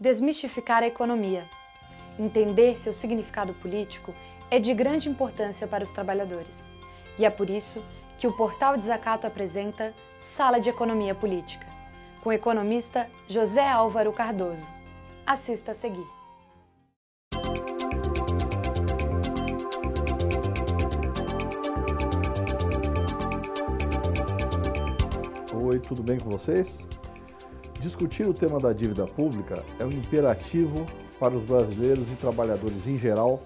Desmistificar a economia. Entender seu significado político é de grande importância para os trabalhadores. E é por isso que o Portal Desacato apresenta Sala de Economia Política, com o economista José Álvaro Cardoso. Assista a seguir. Oi, tudo bem com vocês? Discutir o tema da dívida pública é um imperativo para os brasileiros e trabalhadores em geral,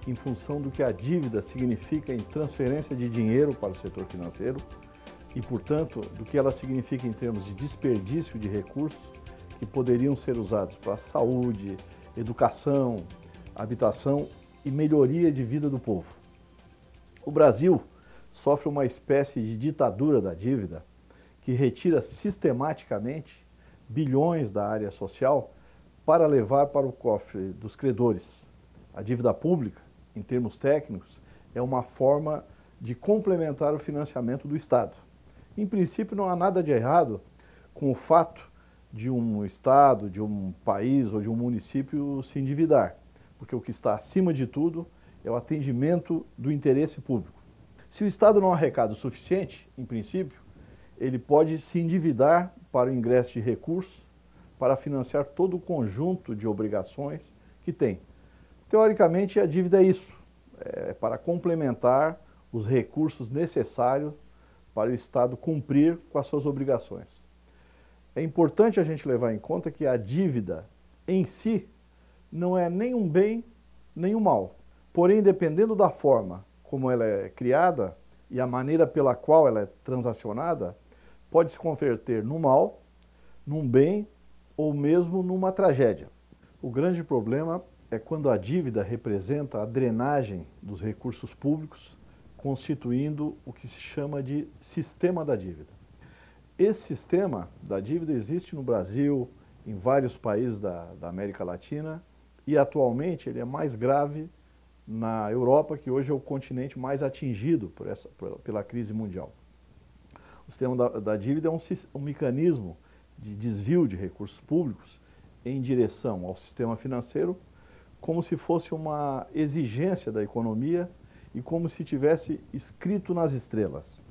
em função do que a dívida significa em transferência de dinheiro para o setor financeiro e, portanto, do que ela significa em termos de desperdício de recursos que poderiam ser usados para saúde, educação, habitação e melhoria de vida do povo. O Brasil sofre uma espécie de ditadura da dívida que retira sistematicamente bilhões da área social para levar para o cofre dos credores. A dívida pública, em termos técnicos, é uma forma de complementar o financiamento do Estado. Em princípio, não há nada de errado com o fato de um Estado, de um país ou de um município se endividar, porque o que está acima de tudo é o atendimento do interesse público. Se o Estado não arrecada o suficiente, em princípio, ele pode se endividar para o ingresso de recursos para financiar todo o conjunto de obrigações que tem. Teoricamente, a dívida é isso, é para complementar os recursos necessários para o Estado cumprir com as suas obrigações. É importante a gente levar em conta que a dívida em si não é nem um bem, nem um mal. Porém, dependendo da forma como ela é criada e a maneira pela qual ela é transacionada, pode se converter num mal, num bem ou mesmo numa tragédia. O grande problema é quando a dívida representa a drenagem dos recursos públicos, constituindo o que se chama de sistema da dívida. Esse sistema da dívida existe no Brasil, em vários países da América Latina e atualmente ele é mais grave na Europa, que hoje é o continente mais atingido pela crise mundial. O sistema da dívida é um mecanismo de desvio de recursos públicos em direção ao sistema financeiro, como se fosse uma exigência da economia e como se tivesse escrito nas estrelas.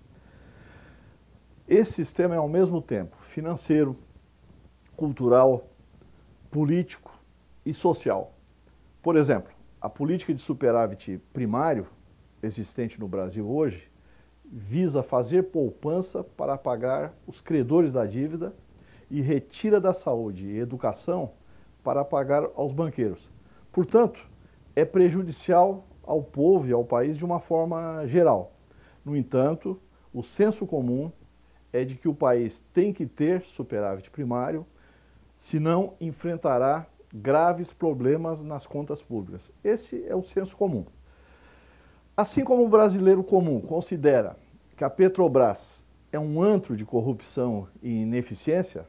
Esse sistema é ao mesmo tempo financeiro, cultural, político e social. Por exemplo, a política de superávit primário existente no Brasil hoje visa fazer poupança para pagar os credores da dívida e retira da saúde e educação para pagar aos banqueiros. Portanto, é prejudicial ao povo e ao país de uma forma geral. No entanto, o senso comum é de que o país tem que ter superávit primário, senão enfrentará graves problemas nas contas públicas. Esse é o senso comum. Assim como o brasileiro comum considera que a Petrobras é um antro de corrupção e ineficiência,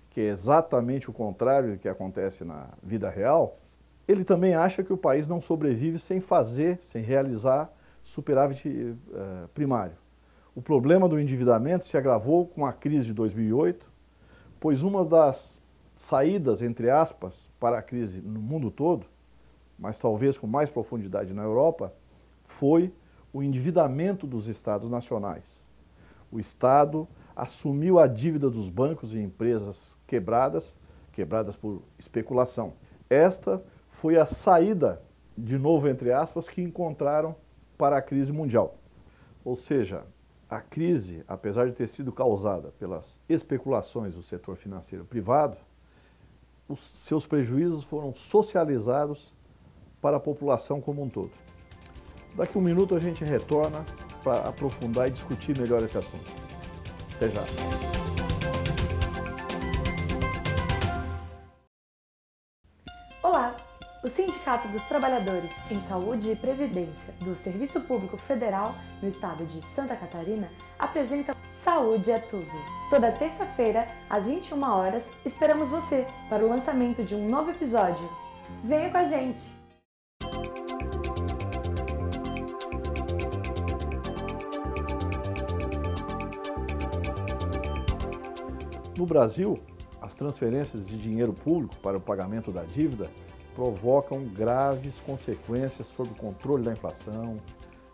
que é exatamente o contrário do que acontece na vida real, ele também acha que o país não sobrevive sem realizar superávit primário. O problema do endividamento se agravou com a crise de 2008, pois uma das saídas, entre aspas, para a crise no mundo todo, mas talvez com mais profundidade na Europa, foi o endividamento dos estados nacionais. O Estado assumiu a dívida dos bancos e empresas quebradas por especulação. Esta foi a saída, de novo entre aspas, que encontraram para a crise mundial. Ou seja, a crise, apesar de ter sido causada pelas especulações do setor financeiro privado, os seus prejuízos foram socializados para a população como um todo. Daqui a um minuto a gente retorna para aprofundar e discutir melhor esse assunto. Até já. Olá! O Sindicato dos Trabalhadores em Saúde e Previdência do Serviço Público Federal no estado de Santa Catarina apresenta Saúde é Tudo. Toda terça-feira, às 21 horas, esperamos você para o lançamento de um novo episódio. Venha com a gente! No Brasil, As transferências de dinheiro público para o pagamento da dívida provocam graves consequências sobre o controle da inflação,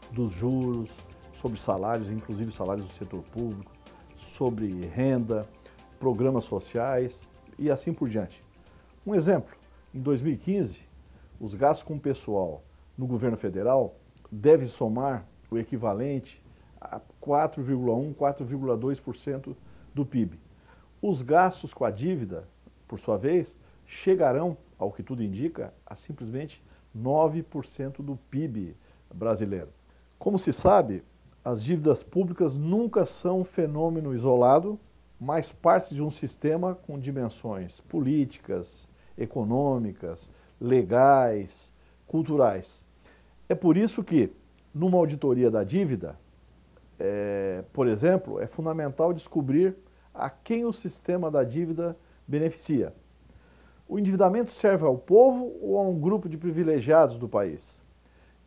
dos juros, sobre salários, inclusive salários do setor público, sobre renda, programas sociais e assim por diante. Um exemplo, em 2015, os gastos com o pessoal no governo federal devem somar o equivalente a 4,1%, 4,2% do PIB. Os gastos com a dívida, por sua vez, chegarão, ao que tudo indica, a simplesmente 9% do PIB brasileiro. Como se sabe, as dívidas públicas nunca são um fenômeno isolado, mas parte de um sistema com dimensões políticas, econômicas, legais, culturais. É por isso que, numa auditoria da dívida, por exemplo, é fundamental descobrir a quem o sistema da dívida beneficia. O endividamento serve ao povo ou a um grupo de privilegiados do país?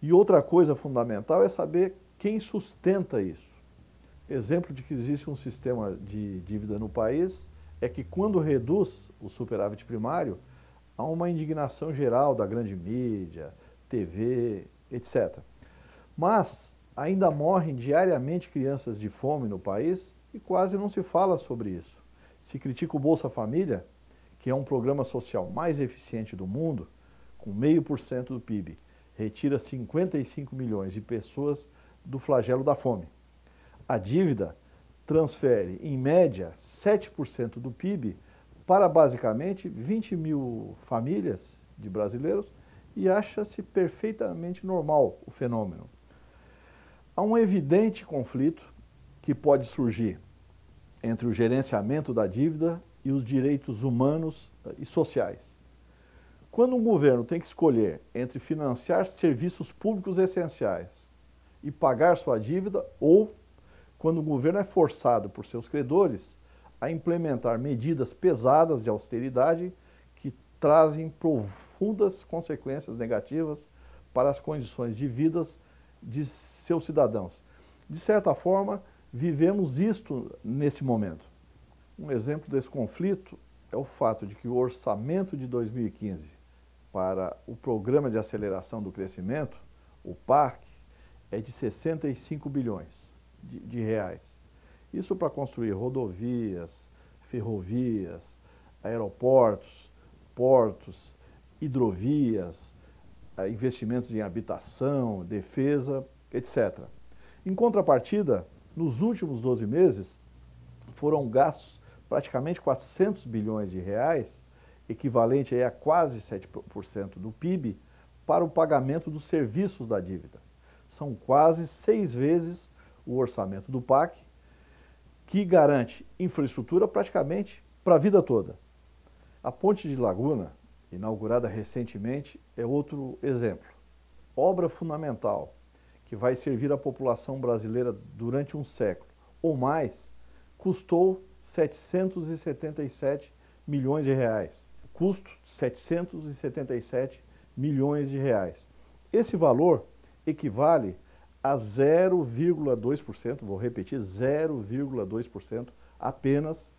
E outra coisa fundamental é saber quem sustenta isso. Exemplo de que existe um sistema de dívida no país é que quando reduz o superávit primário, há uma indignação geral da grande mídia, TV, etc. Mas ainda morrem diariamente crianças de fome no país e quase não se fala sobre isso. Se critica o Bolsa Família, que é um programa social mais eficiente do mundo, com 0,5% do PIB, retira 55 milhões de pessoas do flagelo da fome. A dívida transfere, em média, 7% do PIB para basicamente 20 mil famílias de brasileiros e acha-se perfeitamente normal o fenômeno. Há um evidente conflito que pode surgir entre o gerenciamento da dívida e os direitos humanos e sociais. Quando um governo tem que escolher entre financiar serviços públicos essenciais e pagar sua dívida, ou quando o governo é forçado por seus credores a implementar medidas pesadas de austeridade que trazem profundas consequências negativas para as condições de vida de seus cidadãos. De certa forma, vivemos isto nesse momento. Um exemplo desse conflito é o fato de que o orçamento de 2015 para o Programa de Aceleração do Crescimento, o PAC, é de 65 bilhões de reais. Isso para construir rodovias, ferrovias, aeroportos, portos, hidrovias, investimentos em habitação, defesa, etc. Em contrapartida, nos últimos 12 meses, foram gastos praticamente 400 bilhões de reais, equivalente a quase 7% do PIB, para o pagamento dos serviços da dívida. São quase 6 vezes o orçamento do PAC, que garante infraestrutura praticamente para a vida toda. A Ponte de Laguna, inaugurada recentemente, é outro exemplo. Obra fundamental que vai servir a população brasileira durante um século ou mais, custou 777 milhões de reais. Custo 777 milhões de reais. Esse valor equivale a 0,2%, vou repetir, 0,2% apenas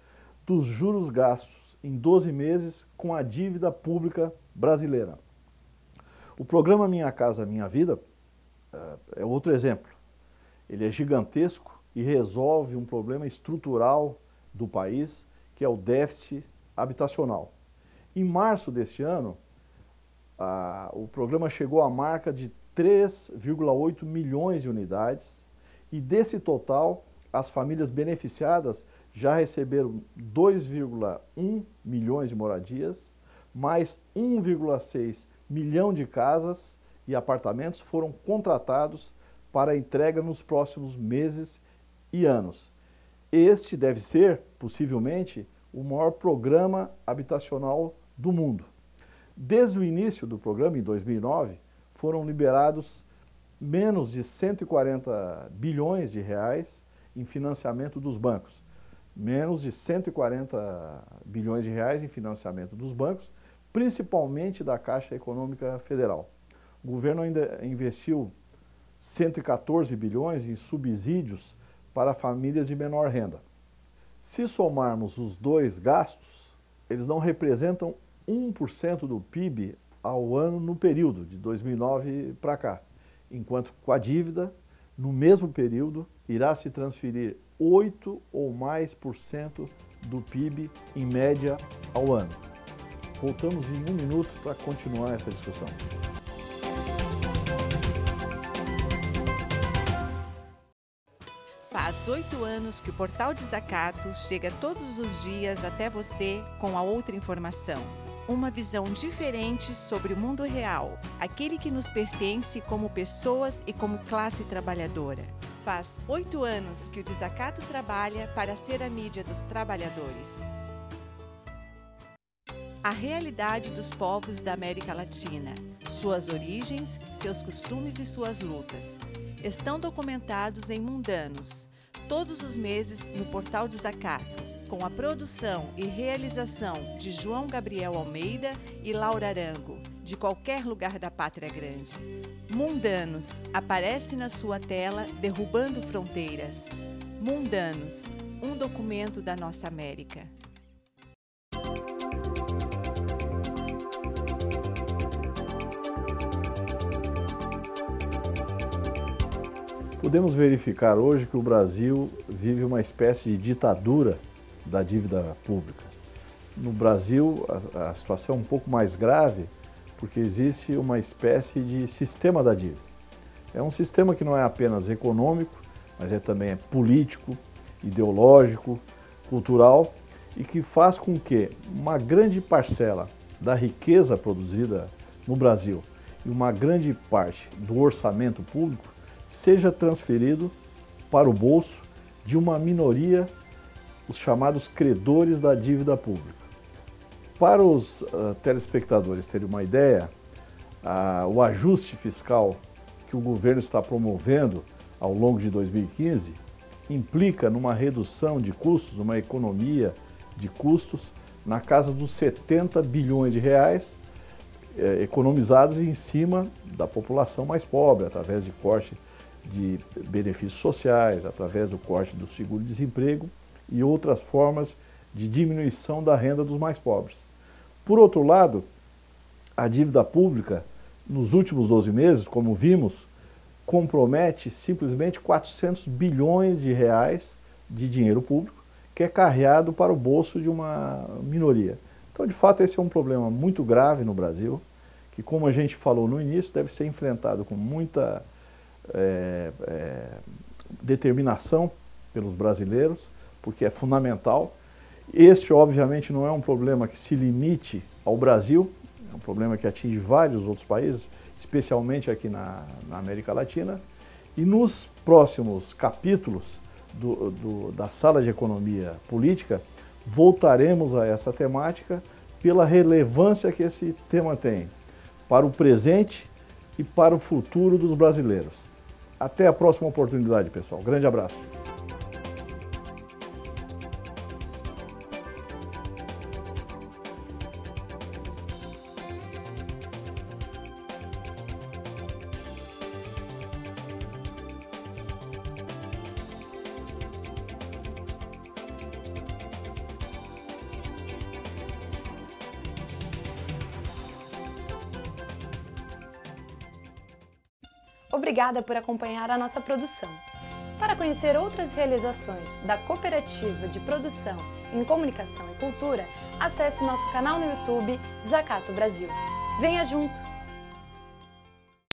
dos juros gastos em 12 meses com a dívida pública brasileira. O programa Minha Casa Minha Vida é outro exemplo. Ele é gigantesco e resolve um problema estrutural do país, que é o déficit habitacional. Em março deste ano, o programa chegou à marca de 3,8 milhões de unidades e desse total, as famílias beneficiadas já receberam 2,1 milhões de moradias, mais 1,6 milhão de casas e apartamentos foram contratados para entrega nos próximos meses e anos. Este deve ser, possivelmente, o maior programa habitacional do mundo. Desde o início do programa, em 2009, foram liberados menos de 140 bilhões de reais em financiamento dos bancos. Menos de 140 bilhões de reais em financiamento dos bancos, principalmente da Caixa Econômica Federal. O governo ainda investiu 114 bilhões em subsídios para famílias de menor renda. Se somarmos os dois gastos, eles não representam 1% do PIB ao ano no período de 2009 para cá, enquanto com a dívida, no mesmo período, irá se transferir 8 ou mais por cento do PIB em média ao ano. Voltamos em 1 minuto para continuar essa discussão. Faz 8 anos que o Portal Desacato chega todos os dias até você com a outra informação. Uma visão diferente sobre o mundo real, aquele que nos pertence como pessoas e como classe trabalhadora. Faz 8 anos que o Desacato trabalha para ser a mídia dos trabalhadores. A realidade dos povos da América Latina, suas origens, seus costumes e suas lutas, estão documentados em Mundanos, todos os meses no Portal Desacato, com a produção e realização de João Gabriel Almeida e Laura Arango, de qualquer lugar da Pátria Grande. Mundanos aparece na sua tela derrubando fronteiras. Mundanos, um documento da nossa América. Podemos verificar hoje que o Brasil vive uma espécie de ditadura da dívida pública. No Brasil, a situação é um pouco mais grave porque existe uma espécie de sistema da dívida. É um sistema que não é apenas econômico, mas também é político, ideológico, cultural e que faz com que uma grande parcela da riqueza produzida no Brasil e uma grande parte do orçamento público seja transferido para o bolso de uma minoria, os chamados credores da dívida pública. Para os telespectadores terem uma ideia, o ajuste fiscal que o governo está promovendo ao longo de 2015 implica numa redução de custos, numa economia de custos na casa dos 70 bilhões de reais economizados em cima da população mais pobre, através de corte de benefícios sociais, através do corte do seguro-desemprego e outras formas de diminuição da renda dos mais pobres. Por outro lado, a dívida pública, nos últimos 12 meses, como vimos, compromete simplesmente 400 bilhões de reais de dinheiro público, que é carreado para o bolso de uma minoria. Então, de fato, esse é um problema muito grave no Brasil, que, como a gente falou no início, deve ser enfrentado com muita determinação pelos brasileiros, porque é fundamental. Este, obviamente, não é um problema que se limite ao Brasil, é um problema que atinge vários outros países, especialmente aqui na América Latina. E nos próximos capítulos da Sala de Economia Política, voltaremos a essa temática pela relevância que esse tema tem para o presente e para o futuro dos brasileiros. Até a próxima oportunidade, pessoal. Grande abraço. Obrigada por acompanhar a nossa produção. Para conhecer outras realizações da Cooperativa de Produção em Comunicação e Cultura, acesse nosso canal no YouTube Desacato Brasil. Venha junto!